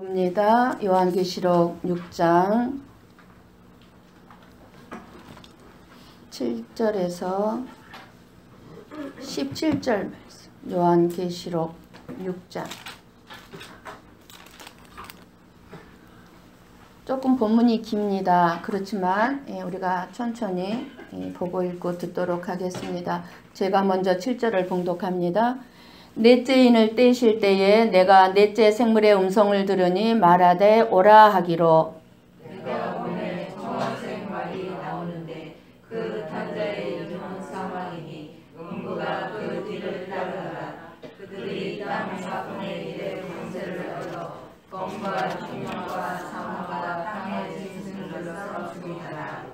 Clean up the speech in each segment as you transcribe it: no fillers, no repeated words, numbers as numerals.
봅니다. 요한계시록 6장 7절에서 17절 말씀. 요한계시록 6장. 조금 본문이 깁니다. 그렇지만 우리가 천천히 보고 읽고 듣도록 하겠습니다. 제가 먼저 7절을 봉독합니다. 넷째 인을 떼실 때에 내가 넷째 생물의 음성을 들으니 말하되 오라 하기로 내가 보내 청원색 말이 나오는데 그 탄자의 이름은 사망이니 음부가 그 뒤를 따르더라. 그들이 땅 4분의 1의 권세를 얻어 검과 총명과 사망과 땅의 짐승들로 서로 죽이더라.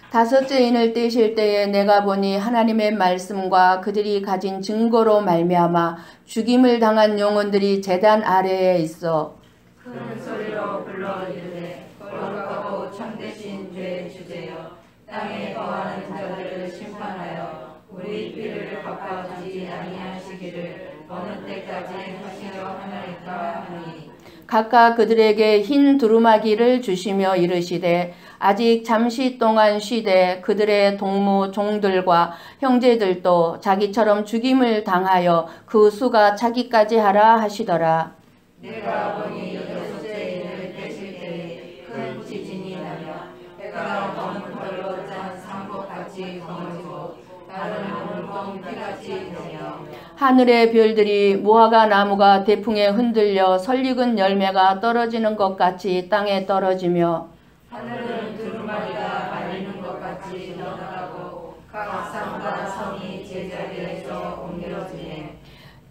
다섯째 인을 떼실 때에 내가 보니 하나님의 말씀과 그들이 가진 증거로 말미암아 죽임을 당한 영혼들이 제단 아래에 있어 큰 소리로 불러 이르되 거룩하고 참되신 죄의 주제여 땅에 거하는 자들을 심판하여 우리 피를 갚아주지 아니하시기를 어느 때까지 하시려 하나이까 하니 각각 그들에게 흰 두루마기를 주시며 이르시되 아직 잠시 동안 쉬되 그들의 동무 종들과 형제들도 자기처럼 죽임을 당하여 그 수가 차기까지 하라 하시더라. 내가 보니 여섯째 인을 떼실 때에 큰 지진이 나며 해가 검은 털로 짠 상복같이 검어지고 다른 온통 피같이 되며 하늘의 별들이 무화과 나무가 대풍에 흔들려 설익은 열매가 떨어지는 것 같이 땅에 떨어지며 하늘은 두루마리가 말리는 것 같이 늘어나고 각 산과 성이 제자리에서 옮겨지네.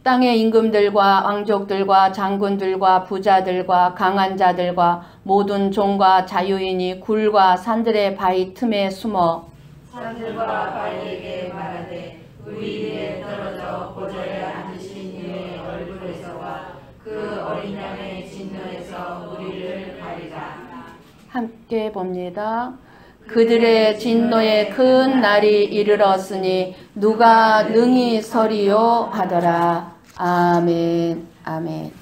땅의 임금들과 왕족들과 장군들과 부자들과 강한 자들과 모든 종과 자유인이 굴과 산들의 바위 틈에 숨어 산들과 바위에게 말하되 우리 위에 떨어져 보좌에 앉으신 이의 얼굴에서와 그 어린 양의 진노에서 우리를 가리라. 함께 봅니다. 그들의 진노의 큰 날이 이르렀으니 누가 능히 서리요 하더라. 아멘. 아멘.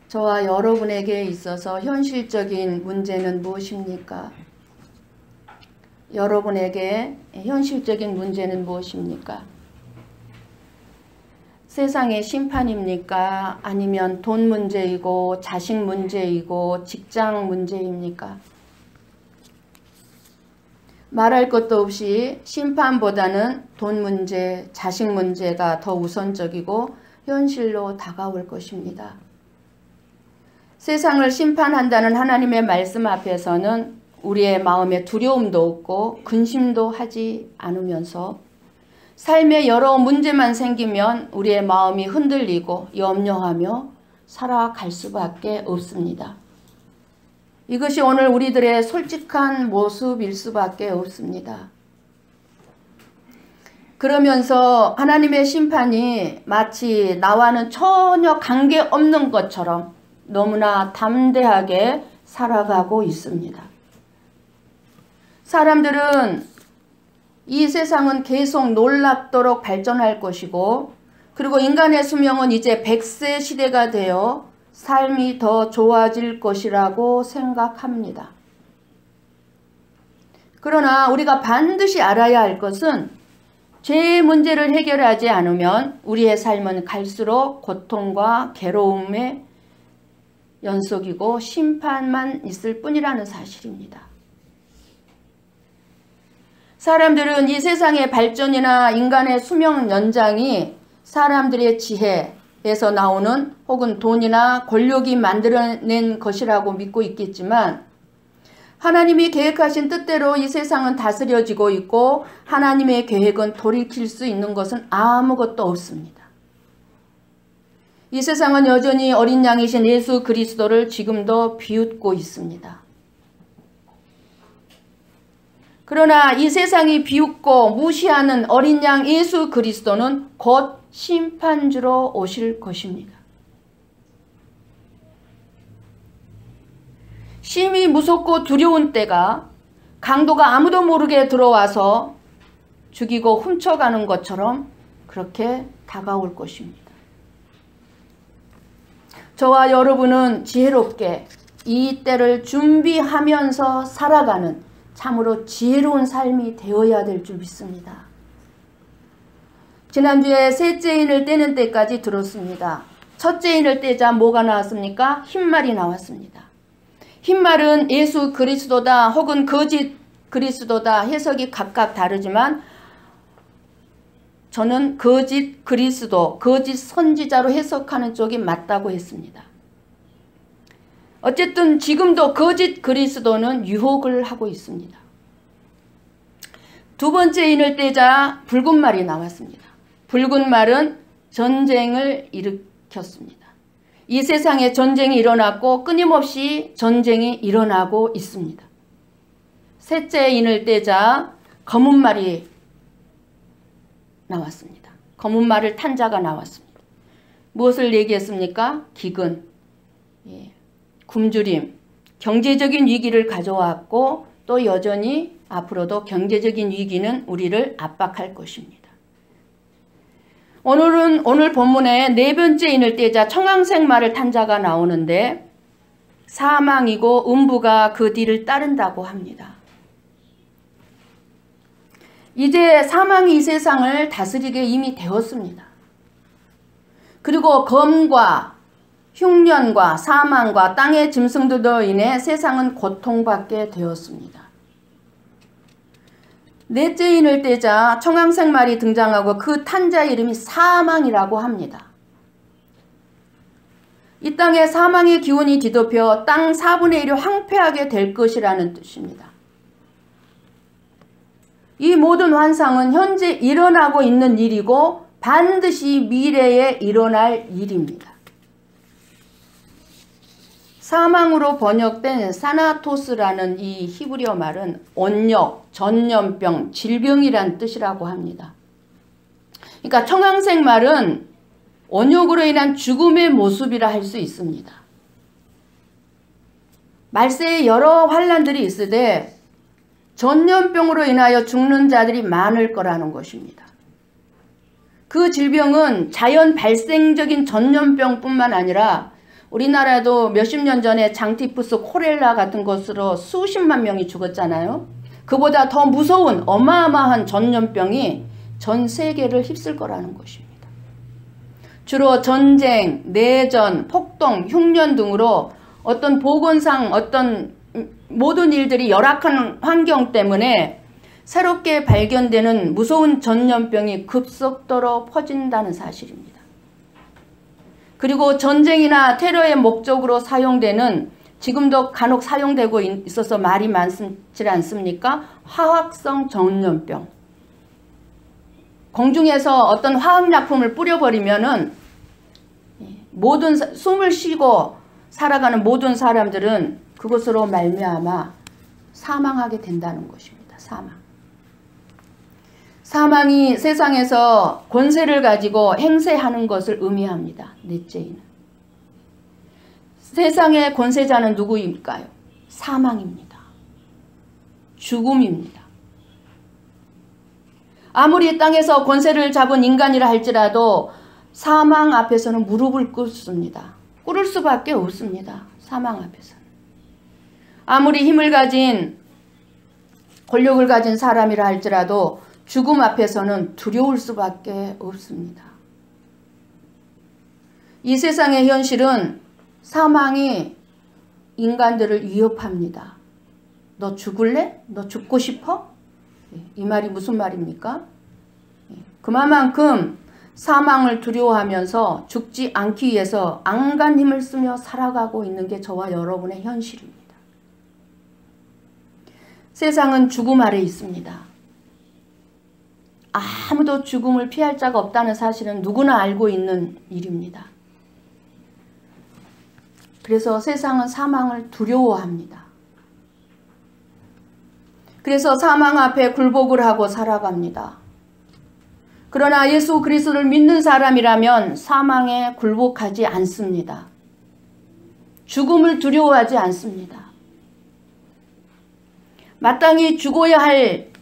저와 여러분에게 있어서 현실적인 문제는 무엇입니까? 여러분에게 현실적인 문제는 무엇입니까? 세상의 심판입니까? 아니면 돈 문제이고 자식 문제이고 직장 문제입니까? 말할 것도 없이 심판보다는 돈 문제, 자식 문제가 더 우선적이고 현실로 다가올 것입니다. 세상을 심판한다는 하나님의 말씀 앞에서는 우리의 마음에 두려움도 없고 근심도 하지 않으면서 삶에 여러 문제만 생기면 우리의 마음이 흔들리고 염려하며 살아갈 수밖에 없습니다. 이것이 오늘 우리들의 솔직한 모습일 수밖에 없습니다. 그러면서 하나님의 심판이 마치 나와는 전혀 관계없는 것처럼 너무나 담대하게 살아가고 있습니다. 사람들은 이 세상은 계속 놀랍도록 발전할 것이고 그리고 인간의 수명은 이제 100세 시대가 되어 삶이 더 좋아질 것이라고 생각합니다. 그러나 우리가 반드시 알아야 할 것은 죄의 문제를 해결하지 않으면 우리의 삶은 갈수록 고통과 괴로움의 연속이고 심판만 있을 뿐이라는 사실입니다. 사람들은 이 세상의 발전이나 인간의 수명 연장이 사람들의 지혜에서 나오는 혹은 돈이나 권력이 만들어낸 것이라고 믿고 있겠지만 하나님이 계획하신 뜻대로 이 세상은 다스려지고 있고 하나님의 계획은 돌이킬 수 있는 것은 아무것도 없습니다. 이 세상은 여전히 어린 양이신 예수 그리스도를 지금도 비웃고 있습니다. 그러나 이 세상이 비웃고 무시하는 어린 양 예수 그리스도는 곧 심판주로 오실 것입니다. 심히 무섭고 두려운 때가 강도가 아무도 모르게 들어와서 죽이고 훔쳐가는 것처럼 그렇게 다가올 것입니다. 저와 여러분은 지혜롭게 이 때를 준비하면서 살아가는 참으로 지혜로운 삶이 되어야 될 줄 믿습니다. 지난주에 셋째 인을 떼는 때까지 들었습니다. 첫째 인을 떼자 뭐가 나왔습니까? 흰말이 나왔습니다. 흰말은 예수 그리스도다 혹은 거짓 그리스도다 해석이 각각 다르지만 저는 거짓 그리스도, 거짓 선지자로 해석하는 쪽이 맞다고 했습니다. 어쨌든 지금도 거짓 그리스도는 유혹을 하고 있습니다. 두 번째 인을 떼자 붉은 말이 나왔습니다. 붉은 말은 전쟁을 일으켰습니다. 이 세상에 전쟁이 일어났고 끊임없이 전쟁이 일어나고 있습니다. 셋째 인을 떼자 검은 말이 나왔습니다. 검은 말을 탄 자가 나왔습니다. 무엇을 얘기했습니까? 기근, 굶주림, 경제적인 위기를 가져왔고 또 여전히 앞으로도 경제적인 위기는 우리를 압박할 것입니다. 오늘 본문에 네 번째 인을 떼자 청황색 말을 탄 자가 나오는데 사망이고 음부가 그 뒤를 따른다고 합니다. 이제 사망이 이 세상을 다스리게 이미 되었습니다. 그리고 검과 흉년과 사망과 땅의 짐승들로 인해 세상은 고통받게 되었습니다. 넷째 인을 떼자 청황색 말이 등장하고 그 탄 자의 이름이 사망이라고 합니다. 이 땅에 사망의 기운이 뒤덮여 땅 4분의 1이 황폐하게 될 것이라는 뜻입니다. 이 모든 환상은 현재 일어나고 있는 일이고 반드시 미래에 일어날 일입니다. 사망으로 번역된 사나토스라는 이 히브리어 말은 온역, 전염병, 질병이란 뜻이라고 합니다. 그러니까 청황색 말은 온역으로 인한 죽음의 모습이라 할 수 있습니다. 말세에 여러 환란들이 있으되 전염병으로 인하여 죽는 자들이 많을 거라는 것입니다. 그 질병은 자연 발생적인 전염병뿐만 아니라 우리나라도 몇십 년 전에 장티푸스, 콜레라 같은 것으로 수십만 명이 죽었잖아요. 그보다 더 무서운 어마어마한 전염병이 전 세계를 휩쓸 거라는 것입니다. 주로 전쟁, 내전, 폭동, 흉년 등으로 어떤 보건상 어떤 모든 일들이 열악한 환경 때문에 새롭게 발견되는 무서운 전염병이 급속도로 퍼진다는 사실입니다. 그리고 전쟁이나 테러의 목적으로 사용되는 지금도 간혹 사용되고 있어서 말이 많지 않습니까? 화학성 전염병. 공중에서 어떤 화학약품을 뿌려버리면은 모든 숨을 쉬고 살아가는 모든 사람들은 그것으로 말미암아 사망하게 된다는 것입니다. 사망이 세상에서 권세를 가지고 행세하는 것을 의미합니다. 넷째는 세상의 권세자는 누구일까요? 사망입니다. 죽음입니다. 아무리 땅에서 권세를 잡은 인간이라 할지라도 사망 앞에서는 무릎을 꿇습니다. 꿇을 수밖에 없습니다. 사망 앞에서는. 아무리 힘을 가진 권력을 가진 사람이라 할지라도 죽음 앞에서는 두려울 수밖에 없습니다. 이 세상의 현실은 사망이 인간들을 위협합니다. 너 죽을래? 너 죽고 싶어? 이 말이 무슨 말입니까? 그만큼 사망을 두려워하면서 죽지 않기 위해서 안간 힘을 쓰며 살아가고 있는 게 저와 여러분의 현실입니다. 세상은 죽음 아래 있습니다. 아무도 죽음을 피할 자가 없다는 사실은 누구나 알고 있는 일입니다. 그래서 세상은 사망을 두려워합니다. 그래서 사망 앞에 굴복을 하고 살아갑니다. 그러나 예수 그리스도를 믿는 사람이라면 사망에 굴복하지 않습니다. 죽음을 두려워하지 않습니다. 마땅히 죽어야 할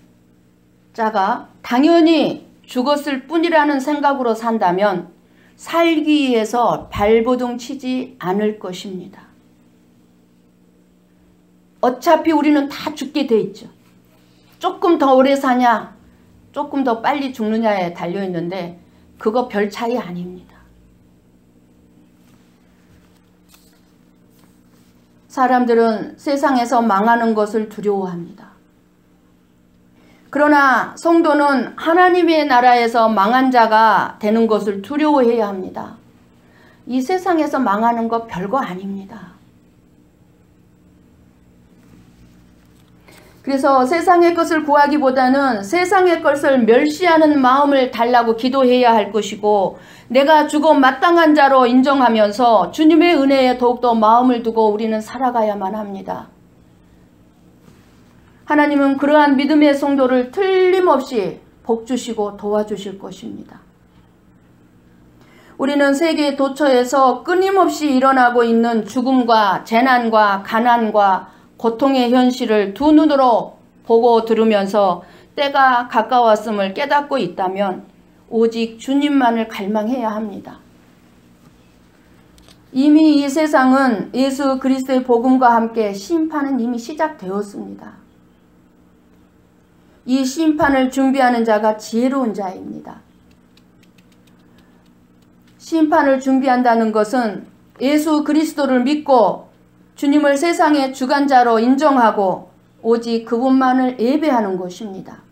자가 당연히 죽었을 뿐이라는 생각으로 산다면 살기 위해서 발버둥 치지 않을 것입니다. 어차피 우리는 다 죽게 돼 있죠. 조금 더 오래 사냐, 조금 더 빨리 죽느냐에 달려있는데 그거 별 차이 아닙니다. 사람들은 세상에서 망하는 것을 두려워합니다. 그러나 성도는 하나님의 나라에서 망한 자가 되는 것을 두려워해야 합니다. 이 세상에서 망하는 거 별거 아닙니다. 그래서 세상의 것을 구하기보다는 세상의 것을 멸시하는 마음을 달라고 기도해야 할 것이고, 내가 죽어 마땅한 자로 인정하면서 주님의 은혜에 더욱더 마음을 두고 우리는 살아가야만 합니다. 하나님은 그러한 믿음의 성도를 틀림없이 복주시고 도와주실 것입니다. 우리는 세계 도처에서 끊임없이 일어나고 있는 죽음과 재난과 가난과 고통의 현실을 두 눈으로 보고 들으면서 때가 가까웠음을 깨닫고 있다면 오직 주님만을 갈망해야 합니다. 이미 이 세상은 예수 그리스도의 복음과 함께 심판은 이미 시작되었습니다. 이 심판을 준비하는 자가 지혜로운 자입니다. 심판을 준비한다는 것은 예수 그리스도를 믿고 주님을 세상의 주관자로 인정하고 오직 그분만을 예배하는 것입니다.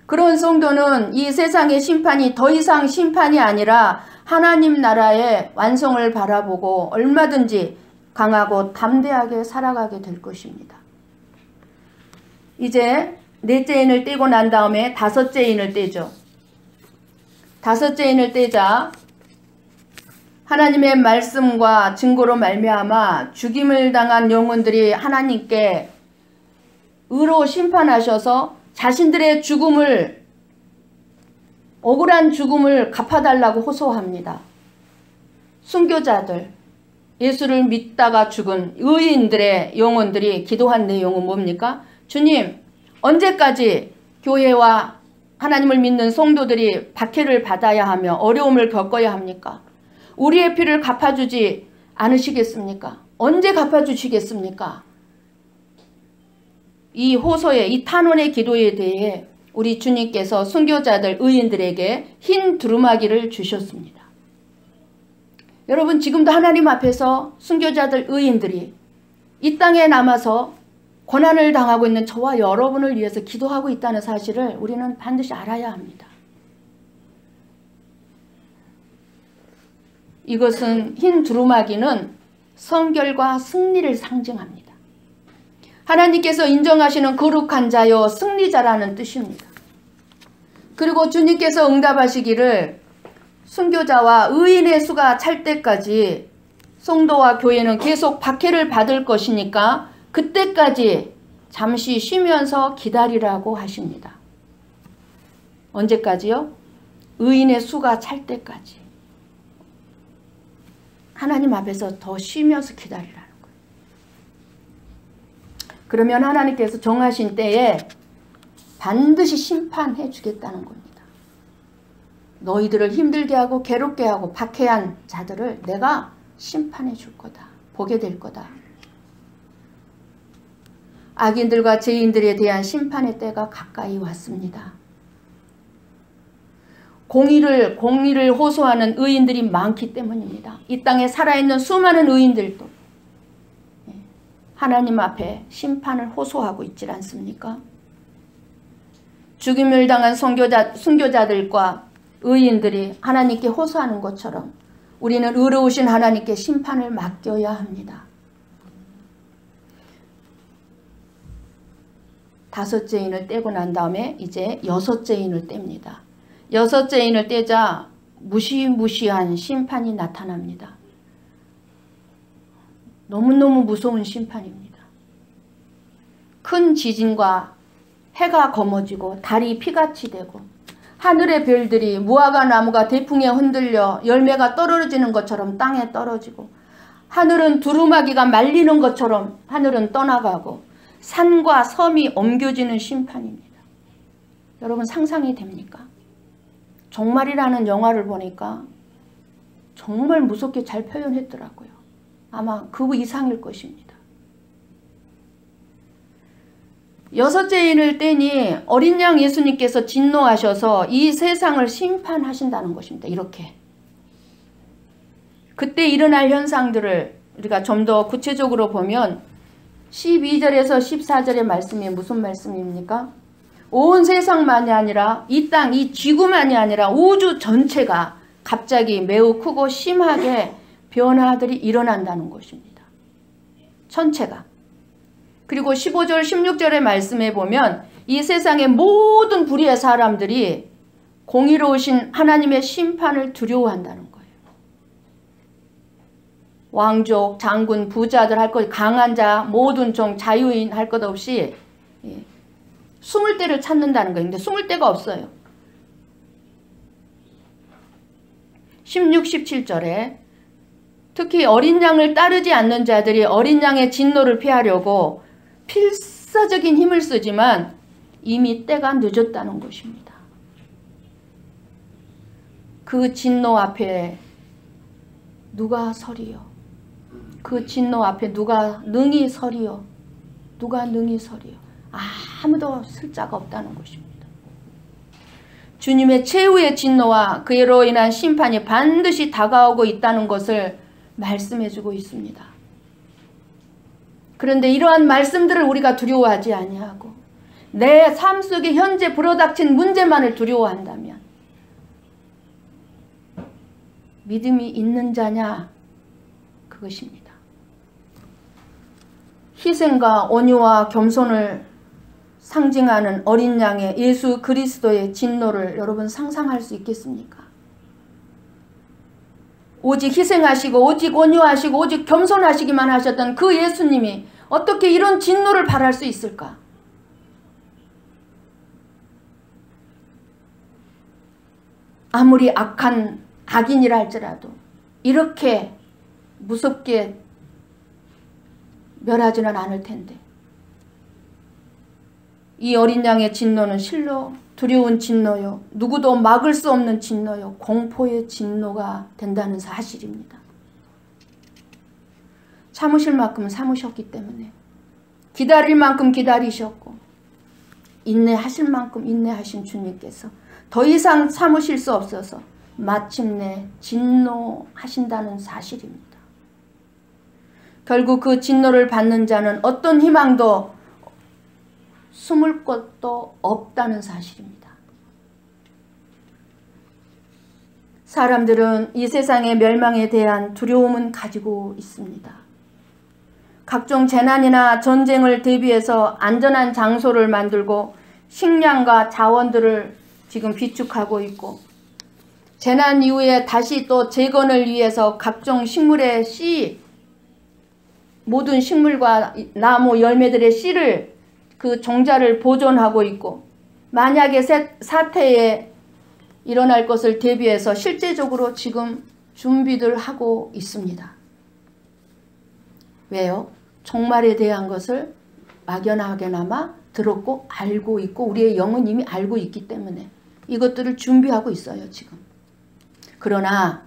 그런 성도는 이 세상의 심판이 더 이상 심판이 아니라 하나님 나라의 완성을 바라보고 얼마든지 강하고 담대하게 살아가게 될 것입니다. 이제 넷째 인을 떼고 난 다음에 다섯째 인을 떼죠. 다섯째 인을 떼자 하나님의 말씀과 증거로 말미암아 죽임을 당한 영혼들이 하나님께 의로 심판하셔서 자신들의 죽음을, 억울한 죽음을 갚아달라고 호소합니다. 순교자들, 예수를 믿다가 죽은 의인들의 영혼들이 기도한 내용은 뭡니까? 주님, 언제까지 교회와 하나님을 믿는 성도들이 박해를 받아야 하며 어려움을 겪어야 합니까? 우리의 피를 갚아주지 않으시겠습니까? 언제 갚아주시겠습니까? 이 호소의, 이 탄원의 기도에 대해 우리 주님께서 순교자들, 의인들에게 흰 두루마기를 주셨습니다. 여러분, 지금도 하나님 앞에서 순교자들, 의인들이 이 땅에 남아서 고난을 당하고 있는 저와 여러분을 위해서 기도하고 있다는 사실을 우리는 반드시 알아야 합니다. 이것은 흰 두루마기는 성결과 승리를 상징합니다. 하나님께서 인정하시는 거룩한 자여 승리자라는 뜻입니다. 그리고 주님께서 응답하시기를 순교자와 의인의 수가 찰 때까지 성도와 교회는 계속 박해를 받을 것이니까 그때까지 잠시 쉬면서 기다리라고 하십니다. 언제까지요? 의인의 수가 찰 때까지. 하나님 앞에서 더 쉬면서 기다리라는 거예요. 그러면 하나님께서 정하신 때에 반드시 심판해 주겠다는 겁니다. 너희들을 힘들게 하고 괴롭게 하고 박해한 자들을 내가 심판해 줄 거다. 보게 될 거다. 악인들과 죄인들에 대한 심판의 때가 가까이 왔습니다. 공의를 호소하는 의인들이 많기 때문입니다. 이 땅에 살아있는 수많은 의인들도 하나님 앞에 심판을 호소하고 있지 않습니까? 죽임을 당한 순교자들과 의인들이 하나님께 호소하는 것처럼 우리는 의로우신 하나님께 심판을 맡겨야 합니다. 다섯째 인을 떼고 난 다음에 이제 여섯째 인을 뗍니다. 여섯째 인을 떼자 무시무시한 심판이 나타납니다. 너무너무 무서운 심판입니다. 큰 지진과 해가 검어지고 달이 피같이 되고 하늘의 별들이 무화과 나무가 대풍에 흔들려 열매가 떨어지는 것처럼 땅에 떨어지고 하늘은 두루마기가 말리는 것처럼 하늘은 떠나가고 산과 섬이 옮겨지는 심판입니다. 여러분 상상이 됩니까? 종말이라는 영화를 보니까 정말 무섭게 잘 표현했더라고요. 아마 그 이상일 것입니다. 여섯째 인을 떼니 어린 양 예수님께서 진노하셔서 이 세상을 심판하신다는 것입니다. 이렇게. 그때 일어날 현상들을 우리가 좀 더 구체적으로 보면 12절에서 14절의 말씀이 무슨 말씀입니까? 온 세상만이 아니라 이 땅, 이 지구만이 아니라 우주 전체가 갑자기 매우 크고 심하게 변화들이 일어난다는 것입니다. 전체가. 그리고 15절, 16절의 말씀에 보면 이 세상의 모든 불의의 사람들이 공의로우신 하나님의 심판을 두려워한다는 거예요. 왕족, 장군, 부자들 할 것, 강한 자, 모든 종, 자유인 할 것 없이 숨을 데를 찾는다는 거예요. 근데 숨을 데가 없어요. 16, 17절에 특히 어린 양을 따르지 않는 자들이 어린 양의 진노를 피하려고 필사적인 힘을 쓰지만 이미 때가 늦었다는 것입니다. 그 진노 앞에 누가 서리요? 그 진노 앞에 누가 능히 서리요? 누가 능히 서리요? 아무도 설 자가 없다는 것입니다. 주님의 최후의 진노와 그로 인한 심판이 반드시 다가오고 있다는 것을 말씀해주고 있습니다. 그런데 이러한 말씀들을 우리가 두려워하지 아니하고 내 삶 속에 현재 불어닥친 문제만을 두려워한다면 믿음이 있는 자냐? 그것입니다. 희생과 온유와 겸손을 상징하는 어린 양의 예수 그리스도의 진노를 여러분 상상할 수 있겠습니까? 오직 희생하시고 오직 온유하시고 오직 겸손하시기만 하셨던 그 예수님이 어떻게 이런 진노를 바랄 수 있을까? 아무리 악한 악인이라 할지라도 이렇게 무섭게 멸하지는 않을 텐데 이 어린 양의 진노는 실로 두려운 진노요, 누구도 막을 수 없는 진노요, 공포의 진노가 된다는 사실입니다. 참으실 만큼 참으셨기 때문에 기다릴 만큼 기다리셨고 인내하실 만큼 인내하신 주님께서 더 이상 참으실 수 없어서 마침내 진노하신다는 사실입니다. 결국 그 진노를 받는 자는 어떤 희망도 숨을 곳도 없다는 사실입니다. 사람들은 이 세상의 멸망에 대한 두려움은 가지고 있습니다. 각종 재난이나 전쟁을 대비해서 안전한 장소를 만들고 식량과 자원들을 지금 비축하고 있고 재난 이후에 다시 또 재건을 위해서 각종 식물의 씨, 모든 식물과 나무 열매들의 씨를 그 종자를 보존하고 있고 만약에 사태에 일어날 것을 대비해서 실제적으로 지금 준비들 하고 있습니다. 왜요? 종말에 대한 것을 막연하게나마 들었고 알고 있고 우리의 영은 이미 알고 있기 때문에 이것들을 준비하고 있어요 지금. 그러나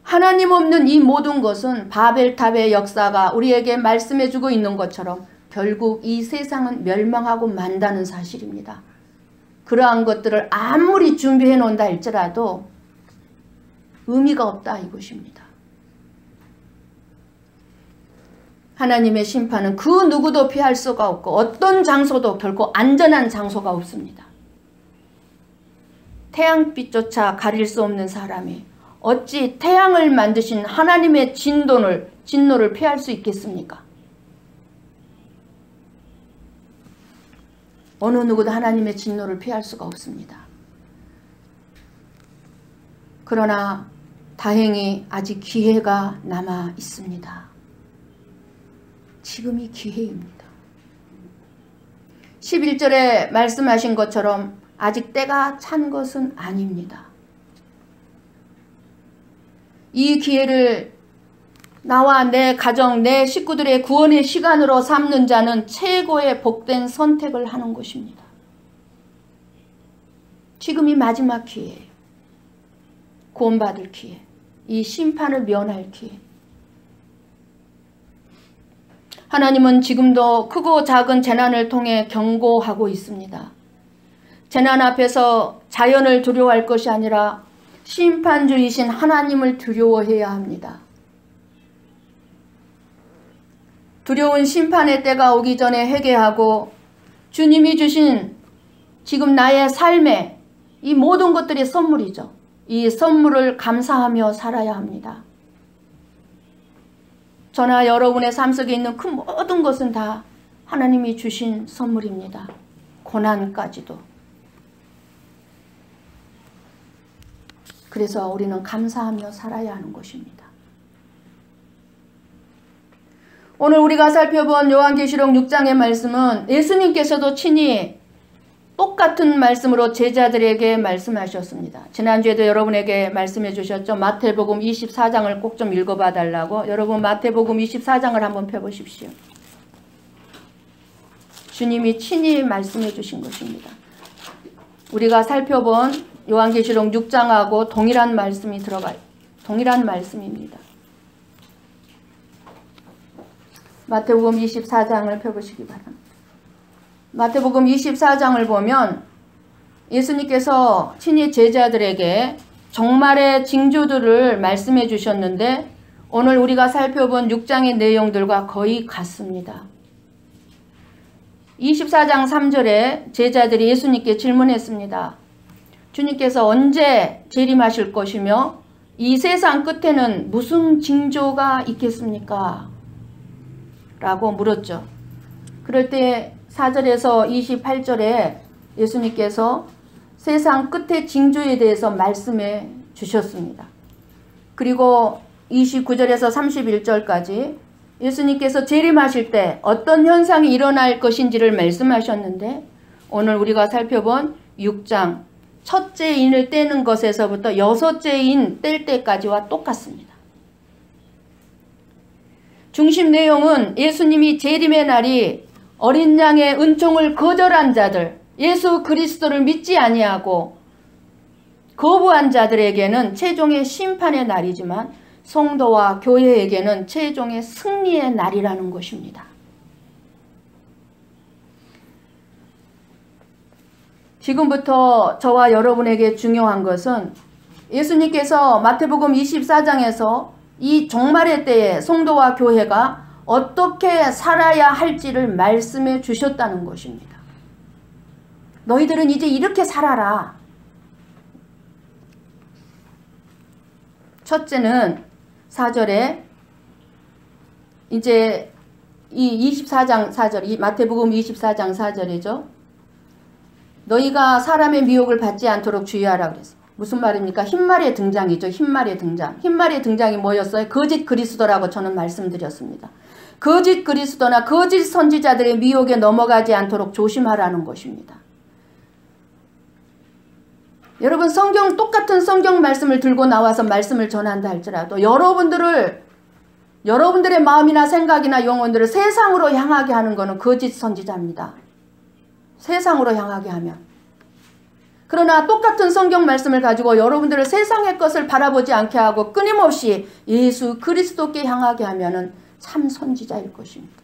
하나님 없는 이 모든 것은 바벨탑의 역사가 우리에게 말씀해주고 있는 것처럼 결국 이 세상은 멸망하고 만다는 사실입니다. 그러한 것들을 아무리 준비해 놓는다 할지라도 의미가 없다 이것입니다. 하나님의 심판은 그 누구도 피할 수가 없고 어떤 장소도 결코 안전한 장소가 없습니다. 태양빛조차 가릴 수 없는 사람이 어찌 태양을 만드신 하나님의 진노를 피할 수 있겠습니까? 어느 누구도 하나님의 진노를 피할 수가 없습니다. 그러나 다행히 아직 기회가 남아 있습니다. 지금이 기회입니다. 11절에 말씀하신 것처럼 아직 때가 찬 것은 아닙니다. 이 기회를 나와 내 가정, 내 식구들의 구원의 시간으로 삼는 자는 최고의 복된 선택을 하는 것입니다. 지금이 마지막 기회예요. 구원받을 기회. 이 심판을 면할 기회. 하나님은 지금도 크고 작은 재난을 통해 경고하고 있습니다. 재난 앞에서 자연을 두려워할 것이 아니라 심판주이신 하나님을 두려워해야 합니다. 두려운 심판의 때가 오기 전에 회개하고 주님이 주신 지금 나의 삶에 이 모든 것들이 선물이죠. 이 선물을 감사하며 살아야 합니다. 저나 여러분의 삶 속에 있는 그 모든 것은 다 하나님이 주신 선물입니다. 고난까지도. 그래서 우리는 감사하며 살아야 하는 것입니다. 오늘 우리가 살펴본 요한계시록 6장의 말씀은 예수님께서도 친히 똑같은 말씀으로 제자들에게 말씀하셨습니다. 지난주에도 여러분에게 말씀해 주셨죠. 마태복음 24장을 꼭 좀 읽어봐 달라고. 여러분 마태복음 24장을 한번 펴보십시오. 주님이 친히 말씀해 주신 것입니다. 우리가 살펴본 요한계시록 6장하고 동일한 말씀이 들어가요. 동일한 말씀입니다. 마태복음 24장을 펴보시기 바랍니다. 마태복음 24장을 보면 예수님께서 친히 제자들에게 종말의 징조들을 말씀해 주셨는데 오늘 우리가 살펴본 6장의 내용들과 거의 같습니다. 24장 3절에 제자들이 예수님께 질문했습니다. 주님께서 언제 재림하실 것이며 이 세상 끝에는 무슨 징조가 있겠습니까? 라고 물었죠. 그럴 때 4절에서 28절에 예수님께서 세상 끝의 징조에 대해서 말씀해 주셨습니다. 그리고 29절에서 31절까지 예수님께서 재림하실 때 어떤 현상이 일어날 것인지를 말씀하셨는데 오늘 우리가 살펴본 6장 첫째 인을 떼는 것에서부터 여섯째 인 뗄 때까지와 똑같습니다. 중심 내용은 예수님이 재림의 날이 어린 양의 은총을 거절한 자들, 예수 그리스도를 믿지 아니하고 거부한 자들에게는 최종의 심판의 날이지만 성도와 교회에게는 최종의 승리의 날이라는 것입니다. 지금부터 저와 여러분에게 중요한 것은 예수님께서 마태복음 24장에서 이 종말의 때에 성도와 교회가 어떻게 살아야 할지를 말씀해 주셨다는 것입니다. 너희들은 이제 이렇게 살아라. 첫째는 4절에 이제 이 24장 4절, 이 마태복음 24장 4절이죠. 너희가 사람의 미혹을 받지 않도록 주의하라 그랬어요. 무슨 말입니까? 흰말의 등장이죠. 흰말의 등장. 흰말의 등장이 뭐였어요? 거짓 그리스도라고 저는 말씀드렸습니다. 거짓 그리스도나 거짓 선지자들의 미혹에 넘어가지 않도록 조심하라는 것입니다. 여러분 성경 똑같은 성경 말씀을 들고 나와서 말씀을 전한다 할지라도 여러분들의 마음이나 생각이나 영혼들을 세상으로 향하게 하는 것은 거짓 선지자입니다. 세상으로 향하게 하면. 그러나 똑같은 성경 말씀을 가지고 여러분들을 세상의 것을 바라보지 않게 하고 끊임없이 예수 그리스도께 향하게 하면은 참 선지자일 것입니다.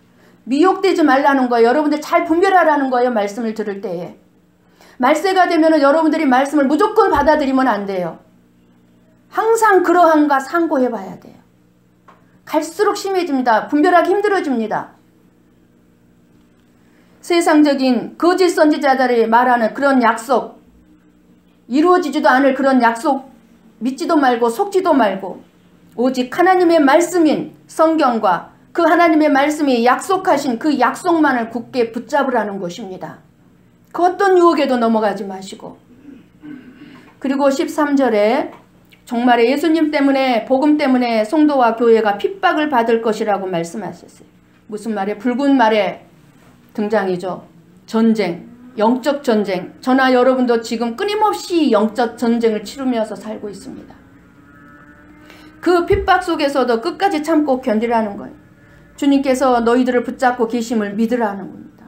미혹되지 말라는 거예요. 여러분들 잘 분별하라는 거예요. 말씀을 들을 때에. 말세가 되면은 여러분들이 말씀을 무조건 받아들이면 안 돼요. 항상 그러한가 상고해 봐야 돼요. 갈수록 심해집니다. 분별하기 힘들어집니다. 세상적인 거짓 선지자들이 말하는 그런 약속, 이루어지지도 않을 그런 약속 믿지도 말고 속지도 말고 오직 하나님의 말씀인 성경과 그 하나님의 말씀이 약속하신 그 약속만을 굳게 붙잡으라는 것입니다. 그 어떤 유혹에도 넘어가지 마시고. 그리고 13절에 정말에 예수님 때문에 복음 때문에 성도와 교회가 핍박을 받을 것이라고 말씀하셨어요. 무슨 말이에요? 붉은 말의 등장이죠. 전쟁, 영적 전쟁. 저나 여러분도 지금 끊임없이 영적 전쟁을 치르면서 살고 있습니다. 그 핍박 속에서도 끝까지 참고 견디라는 거예요. 주님께서 너희들을 붙잡고 계심을 믿으라는 겁니다.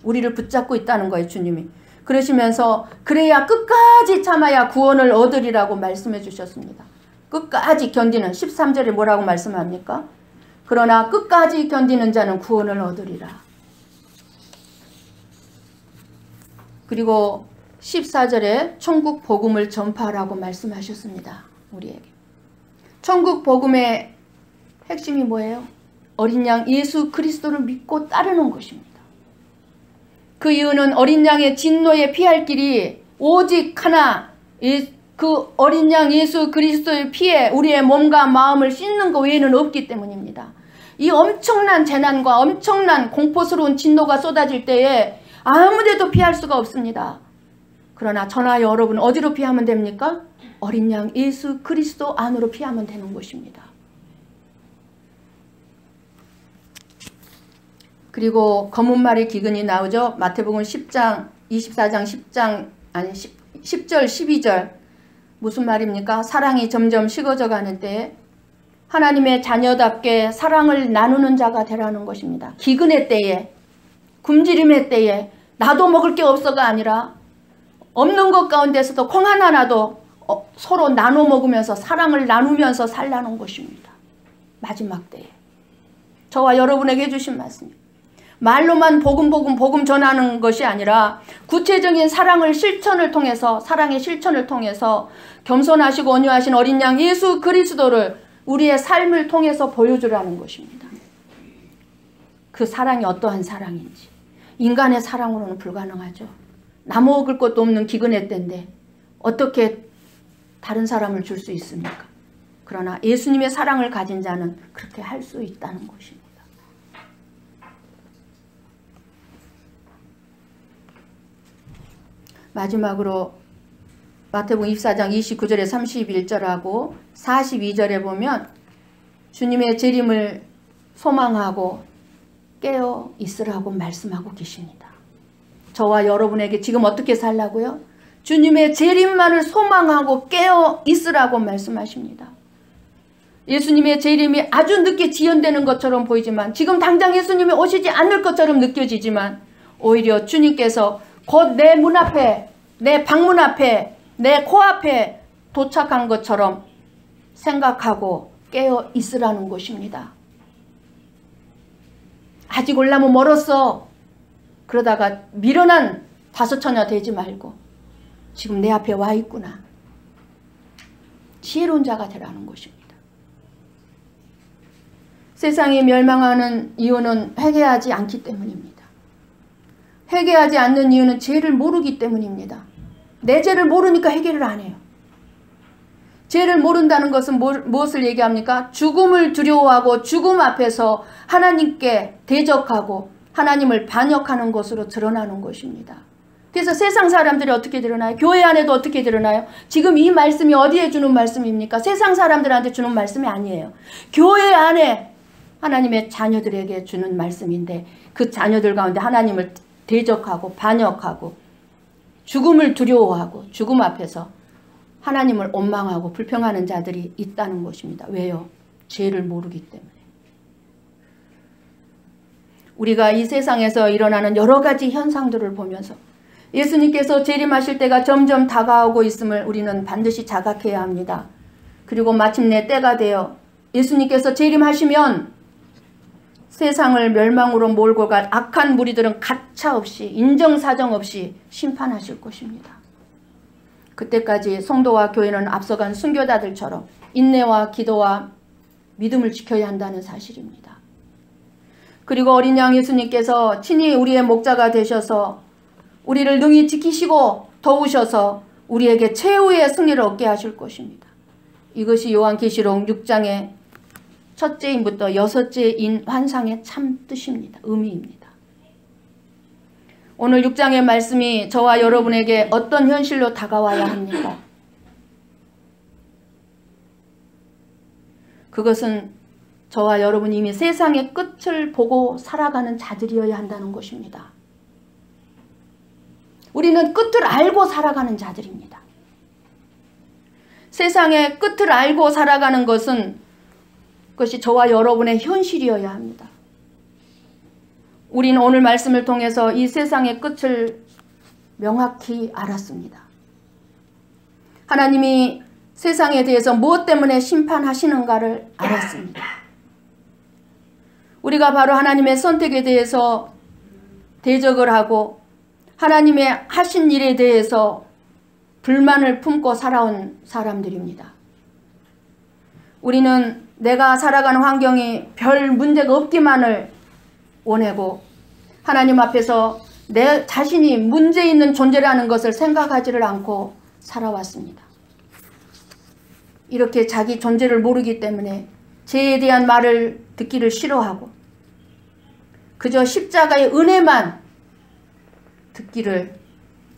우리를 붙잡고 있다는 거예요. 주님이. 그러시면서 그래야 끝까지 참아야 구원을 얻으리라고 말씀해 주셨습니다. 끝까지 견디는 13절에 뭐라고 말씀합니까? 그러나 끝까지 견디는 자는 구원을 얻으리라. 그리고 14절에 천국 복음을 전파하라고 말씀하셨습니다. 우리에게. 천국 복음의 핵심이 뭐예요? 어린 양 예수 그리스도를 믿고 따르는 것입니다. 그 이유는 어린 양의 진노에 피할 길이 오직 하나, 그 어린 양 예수 그리스도의 피에 우리의 몸과 마음을 씻는 것 외에는 없기 때문입니다. 이 엄청난 재난과 엄청난 공포스러운 진노가 쏟아질 때에 아무데도 피할 수가 없습니다. 그러나 저나 여러분 어디로 피하면 됩니까? 어린 양 예수 그리스도 안으로 피하면 되는 것입니다. 그리고 검은 말의 기근이 나오죠. 마태복음 10장 24장 10장 아니 10절 12절 무슨 말입니까? 사랑이 점점 식어져 가는 때에 하나님의 자녀답게 사랑을 나누는 자가 되라는 것입니다. 기근의 때에, 굶주림의 때에 나도 먹을 게 없어가 아니라 없는 것 가운데서도 콩 하나라도 서로 나눠 먹으면서 사랑을 나누면서 살라는 것입니다. 마지막 때에. 저와 여러분에게 해주신 말씀입니다. 말로만 복음 전하는 것이 아니라 구체적인 사랑의 실천을 통해서 겸손하시고 온유하신 어린 양 예수 그리스도를 우리의 삶을 통해서 보여주라는 것입니다. 그 사랑이 어떠한 사랑인지. 인간의 사랑으로는 불가능하죠. 나 먹을 것도 없는 기근의 때인데 어떻게 다른 사람을 줄 수 있습니까? 그러나 예수님의 사랑을 가진 자는 그렇게 할 수 있다는 것입니다. 마지막으로 마태복음 24장 29절에 31절하고 42절에 보면 주님의 재림을 소망하고 깨어 있으라고 말씀하고 계십니다. 저와 여러분에게 지금 어떻게 살라고요? 주님의 재림만을 소망하고 깨어 있으라고 말씀하십니다. 예수님의 재림이 아주 늦게 지연되는 것처럼 보이지만 지금 당장 예수님이 오시지 않을 것처럼 느껴지지만 오히려 주님께서 곧 내 문 앞에, 내 방문 앞에, 내 코앞에 도착한 것처럼 생각하고 깨어 있으라는 것입니다. 아직 올라면 멀었어. 그러다가 미련한 다섯처녀 되지 말고 지금 내 앞에 와 있구나. 지혜로운 자가 되라는 것입니다. 세상이 멸망하는 이유는 회개하지 않기 때문입니다. 회개하지 않는 이유는 죄를 모르기 때문입니다. 내 죄를 모르니까 회개를 안 해요. 죄를 모른다는 것은 무엇을 얘기합니까? 죽음을 두려워하고 죽음 앞에서 하나님께 대적하고 하나님을 반역하는 것으로 드러나는 것입니다. 그래서 세상 사람들이 어떻게 드러나요? 교회 안에도 어떻게 드러나요? 지금 이 말씀이 어디에 주는 말씀입니까? 세상 사람들한테 주는 말씀이 아니에요. 교회 안에 하나님의 자녀들에게 주는 말씀인데 그 자녀들 가운데 하나님을 대적하고 반역하고 죽음을 두려워하고 죽음 앞에서 하나님을 원망하고 불평하는 자들이 있다는 것입니다. 왜요? 죄를 모르기 때문에. 우리가 이 세상에서 일어나는 여러 가지 현상들을 보면서 예수님께서 재림하실 때가 점점 다가오고 있음을 우리는 반드시 자각해야 합니다. 그리고 마침내 때가 되어 예수님께서 재림하시면 세상을 멸망으로 몰고 갈 악한 무리들은 가차없이 인정사정 없이 심판하실 것입니다. 그때까지 성도와 교회는 앞서간 순교자들처럼 인내와 기도와 믿음을 지켜야 한다는 사실입니다. 그리고 어린 양 예수님께서 친히 우리의 목자가 되셔서 우리를 능히 지키시고 도우셔서 우리에게 최후의 승리를 얻게 하실 것입니다. 이것이 요한계시록 6장의 첫째 인부터 여섯째 인 환상의 참 뜻입니다. 의미입니다. 오늘 6장의 말씀이 저와 여러분에게 어떤 현실로 다가와야 합니까? 그것은 저와 여러분이 이미 세상의 끝을 보고 살아가는 자들이어야 한다는 것입니다. 우리는 끝을 알고 살아가는 자들입니다. 세상의 끝을 알고 살아가는 그것이 저와 여러분의 현실이어야 합니다. 우리는 오늘 말씀을 통해서 이 세상의 끝을 명확히 알았습니다. 하나님이 세상에 대해서 무엇 때문에 심판하시는가를 알았습니다. 우리가 바로 하나님의 선택에 대해서 대적을 하고 하나님의 하신 일에 대해서 불만을 품고 살아온 사람들입니다. 우리는 내가 살아가는 환경이 별 문제가 없기만을 원하고 하나님 앞에서 내 자신이 문제 있는 존재라는 것을 생각하지를 않고 살아왔습니다. 이렇게 자기 존재를 모르기 때문에 죄에 대한 말을 듣기를 싫어하고 그저 십자가의 은혜만 듣기를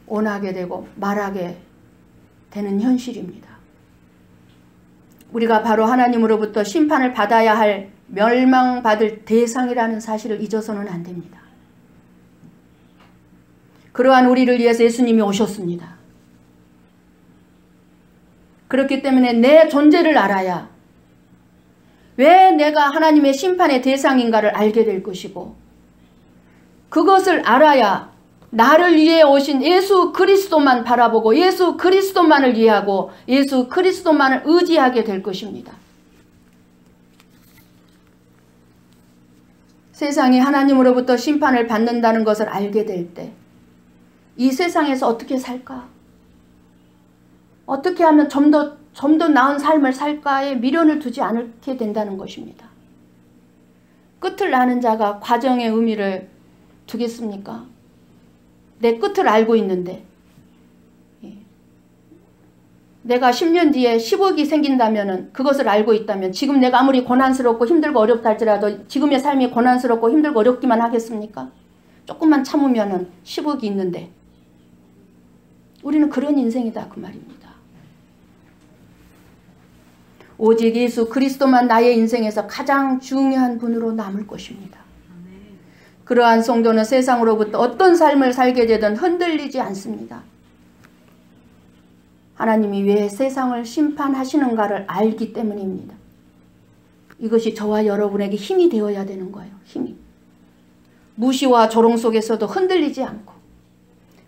원하게 되고 말하게 되는 현실입니다. 우리가 바로 하나님으로부터 심판을 받아야 할 멸망받을 대상이라는 사실을 잊어서는 안 됩니다. 그러한 우리를 위해서 예수님이 오셨습니다. 그렇기 때문에 내 존재를 알아야 왜 내가 하나님의 심판의 대상인가를 알게 될 것이고 그것을 알아야 나를 위해 오신 예수 그리스도만 바라보고 예수 그리스도만을 이해하고 예수 그리스도만을 의지하게 될 것입니다. 세상이 하나님으로부터 심판을 받는다는 것을 알게 될 때 이 세상에서 어떻게 살까? 어떻게 하면 좀 더 나은 삶을 살까에 미련을 두지 않게 된다는 것입니다. 끝을 아는 자가 과정의 의미를 두겠습니까? 내 끝을 알고 있는데 내가 10년 뒤에 10억이 생긴다면 그것을 알고 있다면 지금 내가 아무리 고난스럽고 힘들고 어렵다 할지라도 지금의 삶이 고난스럽고 힘들고 어렵기만 하겠습니까? 조금만 참으면 10억이 있는데 우리는 그런 인생이다 그 말입니다. 오직 예수 그리스도만 나의 인생에서 가장 중요한 분으로 남을 것입니다. 그러한 성도는 세상으로부터 어떤 삶을 살게 되든 흔들리지 않습니다. 하나님이 왜 세상을 심판하시는가를 알기 때문입니다. 이것이 저와 여러분에게 힘이 되어야 되는 거예요. 힘이. 무시와 조롱 속에서도 흔들리지 않고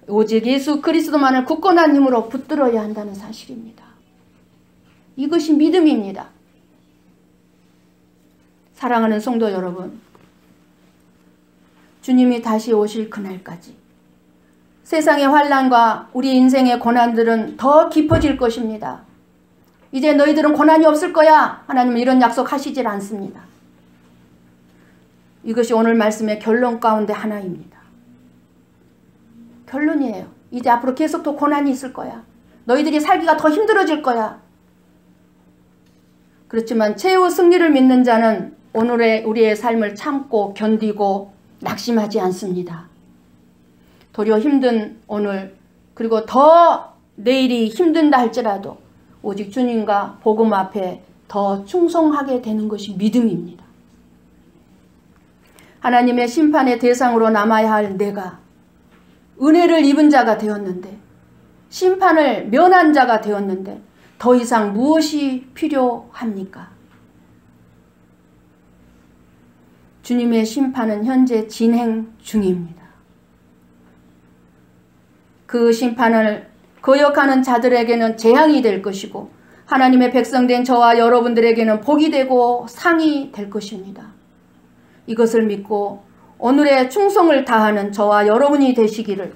오직 예수 그리스도만을 굳건한 힘으로 붙들어야 한다는 사실입니다. 이것이 믿음입니다. 사랑하는 성도 여러분, 주님이 다시 오실 그날까지 세상의 환난과 우리 인생의 고난들은 더 깊어질 것입니다. 이제 너희들은 고난이 없을 거야. 하나님은 이런 약속하시질 않습니다. 이것이 오늘 말씀의 결론 가운데 하나입니다. 결론이에요. 이제 앞으로 계속 더 고난이 있을 거야. 너희들이 살기가 더 힘들어질 거야. 그렇지만 최후 승리를 믿는 자는 오늘의 우리의 삶을 참고 견디고 낙심하지 않습니다. 도리어 힘든 오늘 그리고 더 내일이 힘든다 할지라도 오직 주님과 복음 앞에 더 충성하게 되는 것이 믿음입니다. 하나님의 심판의 대상으로 남아야 할 내가 은혜를 입은 자가 되었는데 심판을 면한 자가 되었는데 더 이상 무엇이 필요합니까? 주님의 심판은 현재 진행 중입니다. 그 심판을 거역하는 자들에게는 재앙이 될 것이고 하나님의 백성된 저와 여러분들에게는 복이 되고 상이 될 것입니다. 이것을 믿고 오늘의 충성을 다하는 저와 여러분이 되시기를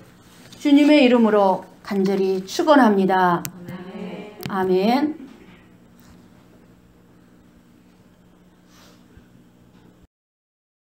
주님의 이름으로 간절히 축원합니다. 아멘.